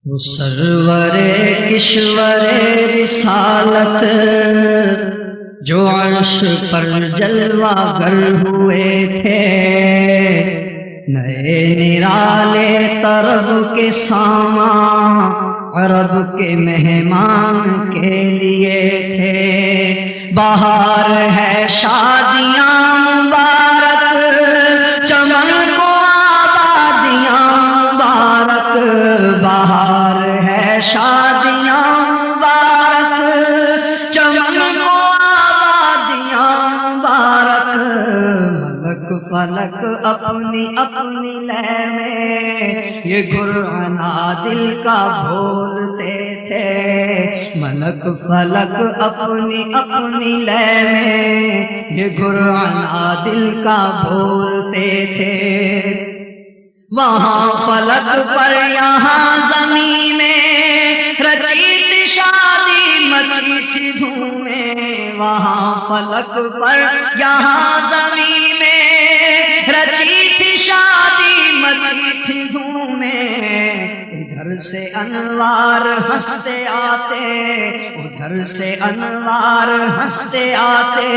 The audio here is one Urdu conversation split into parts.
وہ سرور کشور رسالت جو عرش پر جلوہ گر ہوئے تھے، نئے نرالے طرب کے سامان عرب کے مہمان کے لیے تھے۔ بہار ہے شادیاں مبارک، چمن کو آبادیاں مبارک، بہار ہے شادیاں مبارک، چمن کو آبادیاں مبارک۔ ملک فلک اپنی اپنی لے میں یہ گرانا دل کا بولتے تھے، ملک فلک اپنی اپنی لے میں یہ گرانا دل کا بولتے تھے۔ وہاں فلک پر یہاں زمین میں رچی تھی شادی مچی تھی دھومیں، وہاں فلک پر یہاں زمین میں رچی تھی شادی مچی تھی دھومیں۔ ادھر سے انوار ہنستے آتے، ادھر سے انوار ہنستے آتے،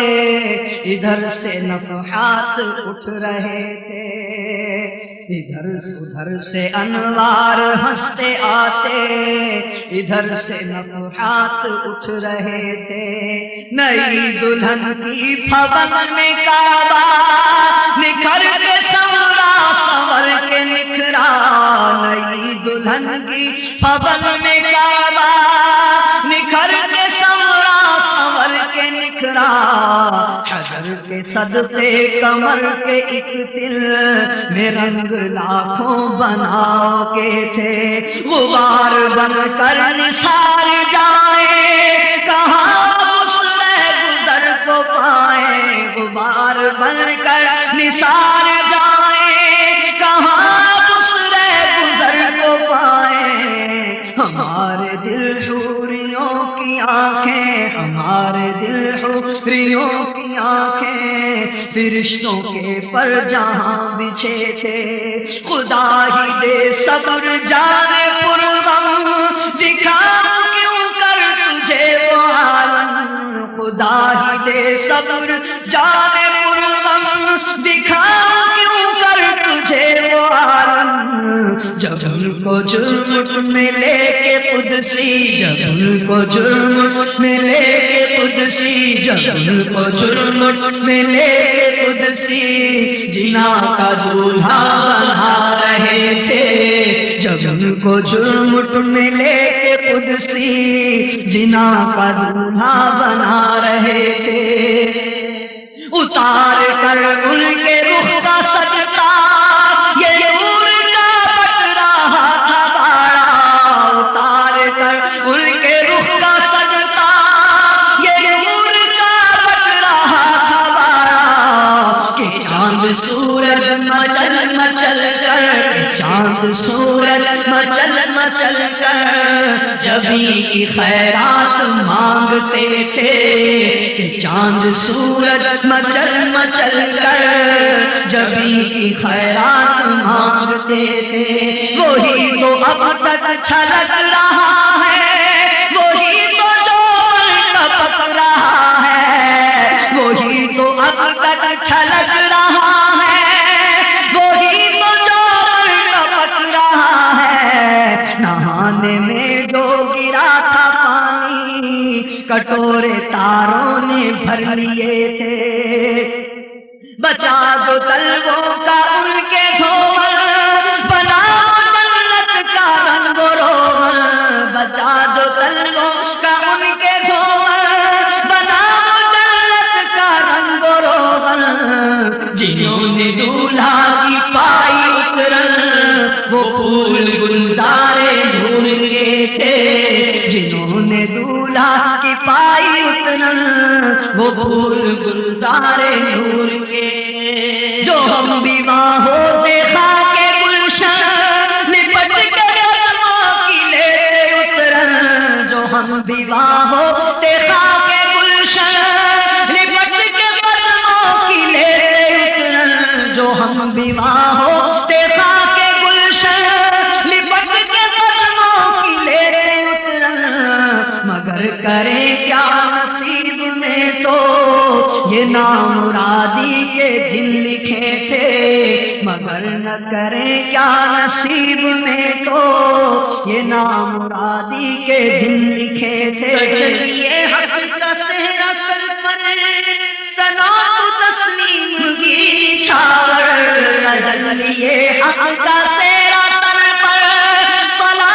ادھر سے نفحات اٹھ رہے تھے، ادھر سے انوار ہنستے آتے، ادھر سے نفحات اٹھ رہے تھے۔ نئی دلہن کی پھول میں کعبہ نکھر کے سورا سنور کے نکھرا، نئی دلہن کی پھول میں کعبہ نکھر کے سورا سنور کے نکھرا۔ حجر کے صدقے کمر کے ایک دل میں رنگ لاکھوں بناؤ کے تھے، غبار بن کر نثار جائیں کہاں گزر کو پائیں، غبار بن کر نثار جائیں کہاں گزر کو پائیں۔ ہمارے دل حوریوں کی آنکھیں، ہمارے دل حوریوں کی آنکھیں فرشتوں کے پر جہاں بچھے تھے۔ خدا ہی دے صبر جانے پرغم دکھاؤ کیوں کر تجھے وہ عالم، خدا ہی دے صبر جانے پرغم دکھاؤ کیوں کر تجھے وہ عالم۔ جب ان کو جرم میں لے کے قدسی، جب ان کو جرم میں لے کے قدسی، جب ان کو جرم میں لے کے قدسی جنا کا دولہا بنا رہے تھے، جب ان کو جرم میں لے کے قدسی جنا کا دولہا بنا رہے تھے۔ اتار کر ان کے رخ کا سجدہ یہ نور کا بٹ رہا تھا باڑا، اتار کر ان کے رخ کا سجدہ یہ نور کا بٹ رہا تھا باڑا۔ کہ چاند سورج مچل مچل کر، چاند سورج مچل مچل کر جبھی کی خیرات مانگتے تھے، کہ چاند سورج مچل مچل کر جبھی کی خیرات مانگتے تھے۔ وہی تو اب تک چھلک رہا ہے، وہی تو جو ٹپک رہا ہے، وہی تو اب تک چھلک رہا ہے، وہی تو جو ٹپک رہا ہے۔ نہانے میں جو گرا تھا پانی کٹورے تاروں نے بھر لیے تھے، بچا دو تلووں کا ان کے دھول، بنا جنت کا رنگ و روغن، بچا دو تلووں کا ان کے دھول، بنا جنت کا رنگ و روغن۔ جنہوں نے دولہا کی پائی اترن وہ پھول گلزارے ڈھونڈ کے تھے، جنہوں نے دولہا کی پائی اترن وہ پھول گلزارے ڈھونڈ کے۔ جو ہم بیواہ ہوتے خاک گلشن لپٹ کے قدموں کی لیتے اترن، جو ہم بیواہ ہوتے خاک گلشن لپٹ کے قدموں کی لیتے اترن، جو ہم بیواہ ہوتے خاک گلشن لپٹ کے قدموں نامرادی کے دن لکھے تھے مگر نہ کریں کیا نصیب میں تو یہ نامرادی کے دن لکھے تھے چلیے حق کا صحرا سر پر سنا تسلیم کی نچھاور جلیے حق کا صحرا سر پر سنا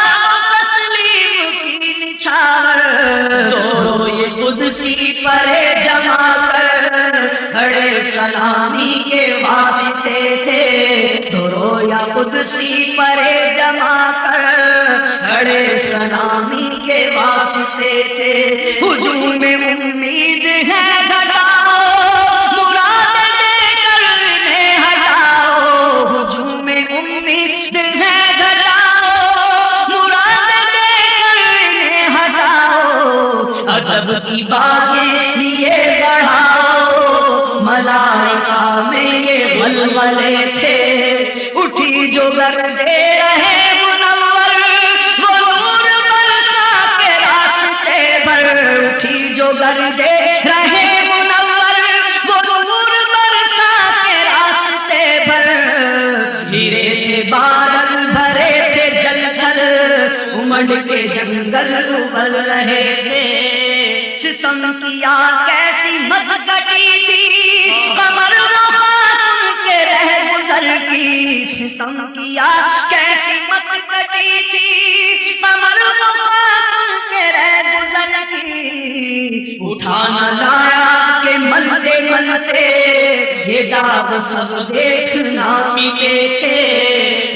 تسلیم کی نچھاور تو یہ قدسی پر جمع کر کھڑے سلامی کے واسطے تھے دورو یا قدسی پر جمع کر کھڑے سلامی کے واسطے تھے ہجوم میں امید ہے گھٹاؤ مراد دے کر انہیں ہٹاؤ ہجوم میں امید ہے گھٹاؤ مراد دے کر انہیں ہٹاؤ ادب کی باتیں لیے بڑھاؤ ملائکہ میں یہ ولولے تھے اٹھی جو گردے رہے منور وہ نور برسا کے راستے پر اٹھی جو گردے رہے منور وہ نور برسا کے راستے پر گرے تھے بادل بھرے تھے جل کر امڑ کے جنگل ابل رہے تھے ستم کیا کیسی مت کٹی تھی قمر وفات کے رہ گزر کی ستم کیا کیسی مت کٹی تھی قمر وفات کے رہ گزر کی اٹھا نہ لایا کہ ملتے ملتے یہ داغ سب دیکھنا ملے تھے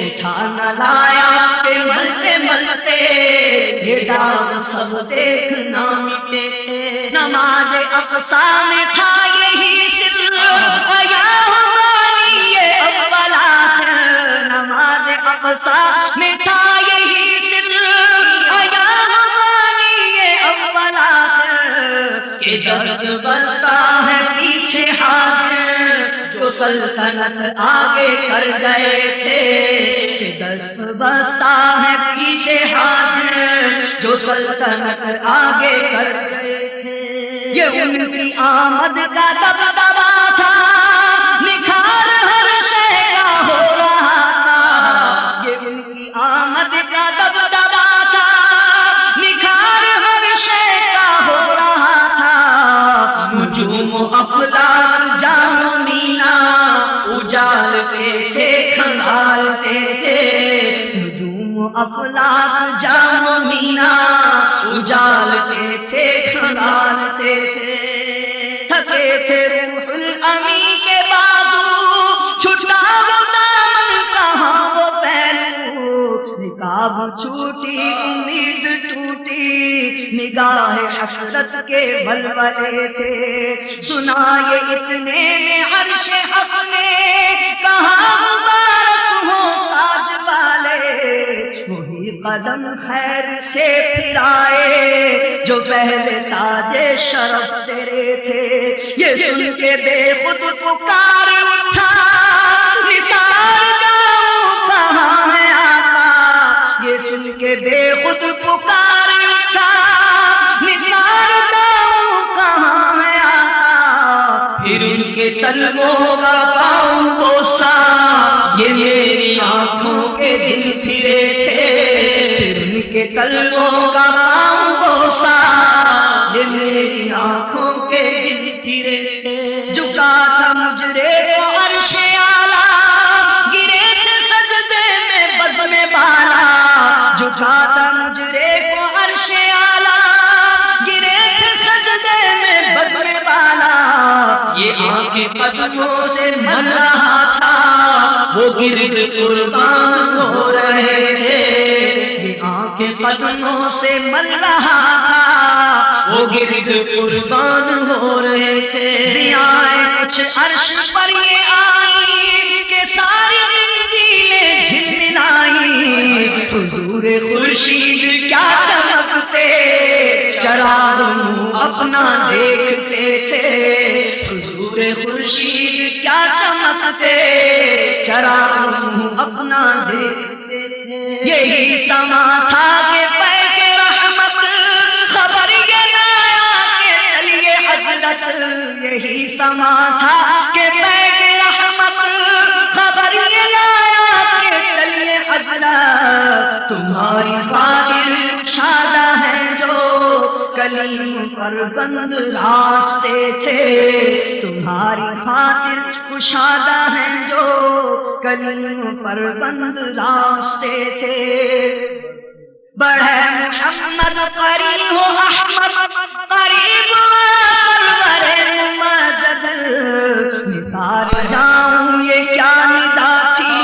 اٹھا نہ لایا کہ ملتے ملتے یہ داغ سب دیکھنا ملے تھے نماز اقصا میں تھا یہی سر یا ہماری یہ اول آخر نماز اقصا میں تھا یہی سر یا ہماری یہ اول آخر کہ دست بستہ ہے پیچھے حاضر جو سلطنت آگے کر گئے تھے کہ دست بستہ ہے پیچھے حاضر جو سلطنت آگے کر گئے تھے یہ ان کی آمد کا دبدبا تھا نکھار ہر شے کا ہو رہا تھا یہ ان کی آمد کا دبدبا تھا نکھار ہر شے کا ہو رہا تھا نجوم و افلاک جام و مینا اجالتے تھے کھنگالتے تھے نجوم و افلاک جام و مینا اجالتے تھے کھنگالتے تھے تھکے تھے روح الامی کے بازو چھٹا وہ دامن کہاں وہ پہلو نقاب چھوٹی امید ٹوٹی نگاہ حسرت کے ولولے تھے سنا یہ اتنے میں عرش حق نے کہا مبارک ہو تاج والے وہی قدم خیر سے پھرائے جو پہلے تاج شرف تیرے تھے یہ سن کے بے خود پکار اٹھا نثار جاؤں کہاں ہے آقا یہ سن کے بے خود پکار اٹھا نثار جاؤں کہاں ہے آقا پھر ان کے تلووں کا پاؤں بوسا یہ میری آنکھوں کے دل پھرے تھے پھر ان کے تلووں کا پاؤں بوسا یہ میری آنکھوں کے دل پھرے تھے جھکا تھا مجرے کو عرش اعلیٰ گرے تھے سجدے میں بزم بالا جھکا تھا مجرے کو عرش اعلیٰ گرے تھے سجدے میں بزم بالا یہ آنکھیں قدموں سے مل رہا تھا وہ گرد قربان ہو رہے تھے یہ آنکھیں قدموں سے مل رہا تھا وہ گرد قربان ہو رہے تھے ضیائیں کچھ عرش پر یہ آئی کہ ساری زندگی جھلملائی حضور خورشید کیا چمکتے چراغ اپنا دیکھتے تھے حضور خورشید کیا چمکتے چراغ اپنا دیکھتے تھے یہی سما تھا کہ پیک رحمت خبر یہ لایا کہ چلیے حضرت یہی سما تھا کہ بیگ رحمت خبر یہ لایا کہ چلیے حضرت تمہاری خاطر شادہ ہے جو کلیم پر بند راستے تھے، تمہاری خاطر کشادہ ہیں جو کلیم پر بند راستے تھے۔ بڑھے محمد قریب ہو احمد قریب سرور مجد، نثار جاؤں یہ کیا ندا تھی،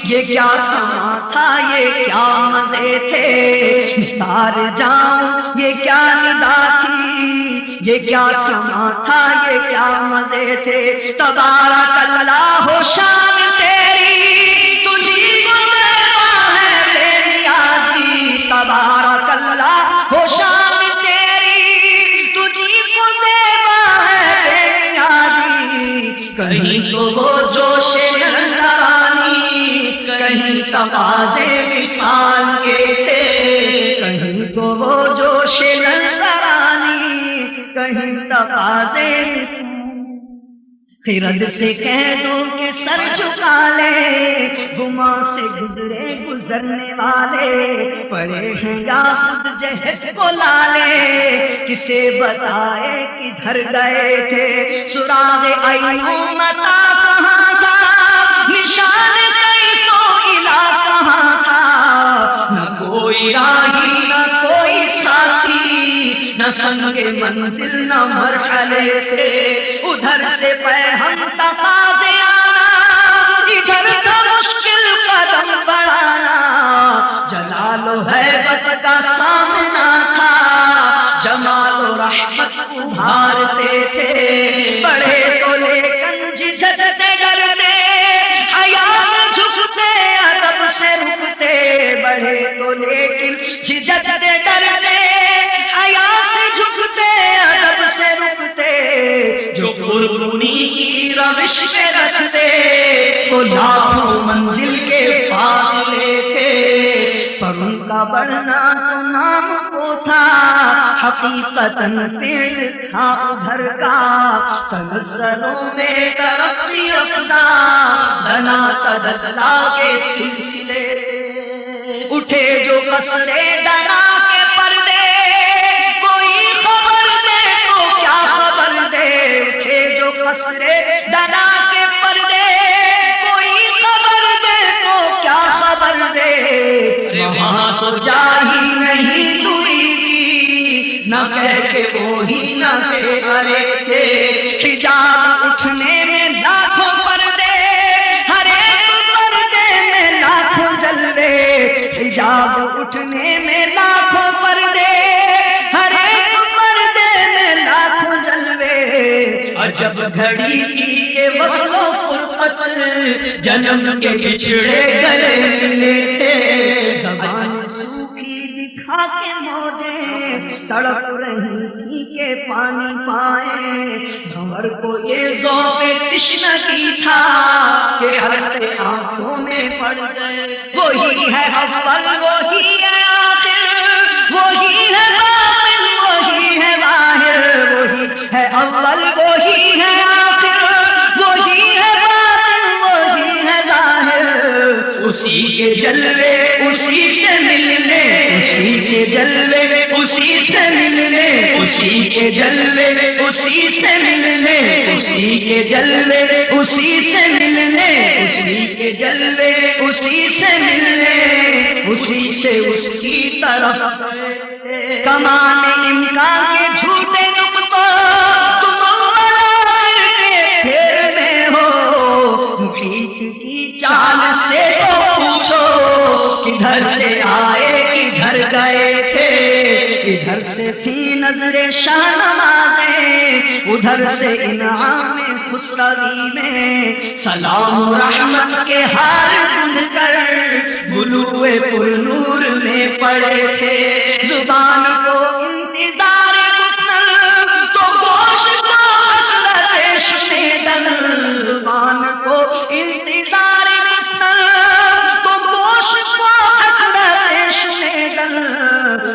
یہ کیا سما تھا، یہ کیا مزے تھے، نثار جاؤں یہ کیا ندا تھی، یہ کیا سما تھا، یہ کیا مزے تھے۔ تبارک اللہ ہو شان تیری، تجھی کو دیوا ہے بے نیازی، تبارک اللہ ہو شان تیری، تجھی کو دیوا ہے بے نیازی۔ کہیں تو وہ جوش نندرانی، کہیں تقاضے وصال کے تھے، کہیں تو وہ جوش نندرانی، کہیں تقاضے خرد سے کہہ دو کہ سر جھکا لے، گما سے گزرے گزرنے والے، پڑے ہیں یا خود جہد کو لالے، کسے بتائے کدھر گئے تھے، سراغ عینوں متا کہاں تھا، نشان کئی تو الہ کہاں تھا، نہ کوئی راہی نہ کوئی ساتھی، نہ سنگ منزل نہ مرحلے تھے، ادھر سے پیغام تقاضے آنا، ادھر تھا مشکل قدم بڑھانا، جلال و ہیبت کا سامنا تھا، جمال و رحمت ابھارتے تھے، بڑھے تو لیکن جھجکتے ڈرتے، حیا سے جھکتے ادب سے رکتے، بڑھے تو لیکن جھجکتے ڈرتے، حیا سے جھکتے ادب سے رکتے، جو قربانی کی روش پہ رکھتے تو لاکھوں منزل کے فاصلے تھے، پر ان کا بڑھنا تو نام کو تھا، حقیقتاً پیڑ تھا ادھر کا، تنزلوں میں ترقی یافتہ دنا تدلا کے سلسلے تھے، اٹھے جو قصرے دنا کے پردے، کوئی خبر دے تو کیا خبر دے، اٹھے جو قصرے دنا کے پردے، کوئی خبر دے تو کیا خبر دے، وہاں تو جا ہی نہیں دوری کی، نہ کہہ کے وہی نہ ارے تھے، حجاب اٹھنے میں لاکھوں پردے، ہر ایک پردے میں لاکھوں جلوے، حجاب اٹھنے میں لاکھوں پردے، ہر ایک پردے میں لاکھوں جلوے، عجب گھڑی کی یہ وصل و فرقت، جنم کے بچھڑے گلے ملے تھے، زبان سوکھی دکھا کے موجیں تڑپ رہی تھی کہ پانی پائیں، بھنور کو یہ ذوق تشنگی تھا کہ ہلتے آنکھوں میں پڑ گئے، وہی ہے اول وہی ہے آخر، وہی ہے باطن وہی ہے ظاہر، وہی ہے اول وہی ہے آخر، وہی ہے باطن وہی ہے ظاہر، اسی کے جلوے اسی سے ملنے، اسی کے جلوے اسی سے ملنے، اسی کے جلوے اسی سے ملنے، اسی کے جلوے اسی سے ملنے، اسی کے جلوے اسی سے ملنے، اسی سے اس کی طرف کمان امکان کے جھوٹے نقطہ، تم ملائر کے پھیر میں ہو، محیط کی چال سے پوچھو کدھر سے آئے کدھر گئے تھے، ادھر سے تھی نظر شاہ نمازیں، ادھر سے انعام خسروی میں، سلام رحمت کے ہار گن کر بلوئے پر نور میں پڑے تھے، زبان کو انتظار گفتن تو گوشت کو حسرت شنیدن، زبان کو انتظار گفتن تو گوشت کو حسرت شنیدن،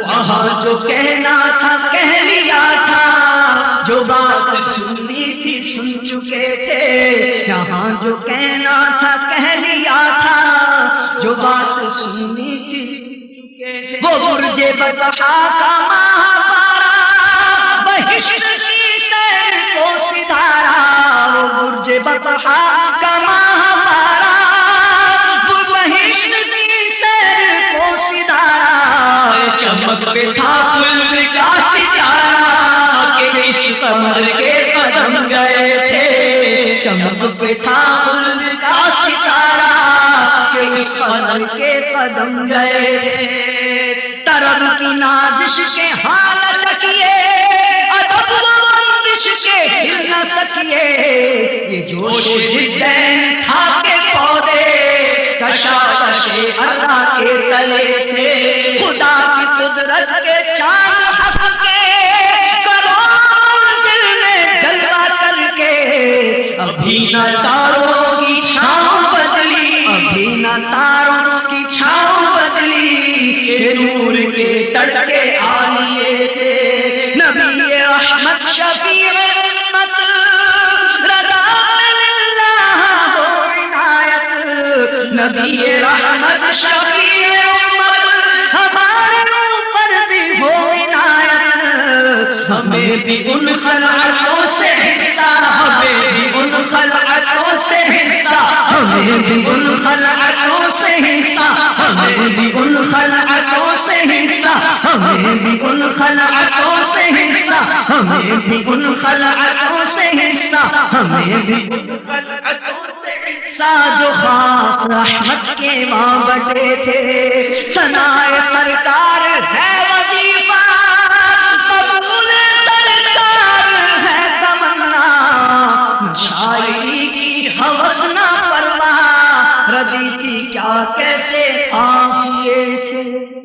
وہاں جو کہنا تھا کہہ لیا تھا، جو بات سننی سن چکے تھے، یہاں جو کہنا تھا کہہ لیا تھا، جو بات سننی تھی وہ برج بطحا کا ماہوارہ، بہشت کی سیر کو ستارہ، وہ برج بطحا کا ماہوارہ، وہ بہشت کی سیر کو ستارہ، چمک پہ تھا خلد کا ستارہ کہ اس قمر کے قدم گئے تھے، چمک پہ تھا خلد کا ستارہ کہ اس قمر کے قدم گئے تھے، طرب کی نازش کے حال چکیے، ادب و بندش کے ہل نہ سکیے، یہ جوش جدین تھا کہ پودے کشاکش اللہ کے تلے تھے، خدا کی قدرت کے چاند حق کے کروڑ منزل میں جلوہ کر کے، ابھی نہ تاروں کی چھاؤں بدلی، ابھی نہ تاروں کی چھاؤں بدلی، کہ نور کے تڑکے آئیے تھے، نبی رحمت شفیع امت، رضا اللہ ہو عنایت، نبی رحمت شفیع امت، ہمارے اوپر بھی ہو عنایت، ہمیں بھی ان خلعتوں سے حصہ، ہمیں بھی ان خلعتوں سے حصہ، ہمیں بھی ان خلعتوں سے حصہ، ہمیں بھی ان خلعتوں سے حصہ، ہمیں بھی ان خلعتوں سے حصہ، ہمیں بھی ان خلعتوں سے حصہ، ہمیں بھی ان خلعتوں سے حصہ، جو خاص رحمت کے ماں بٹے تھے، ثنائے سرکار ہے وظیفہ، قبول سرکار ہے تمنا، شاعری کی ہوس نہ پرواہ، ردی تھی کیا کیسے قافیے تھے۔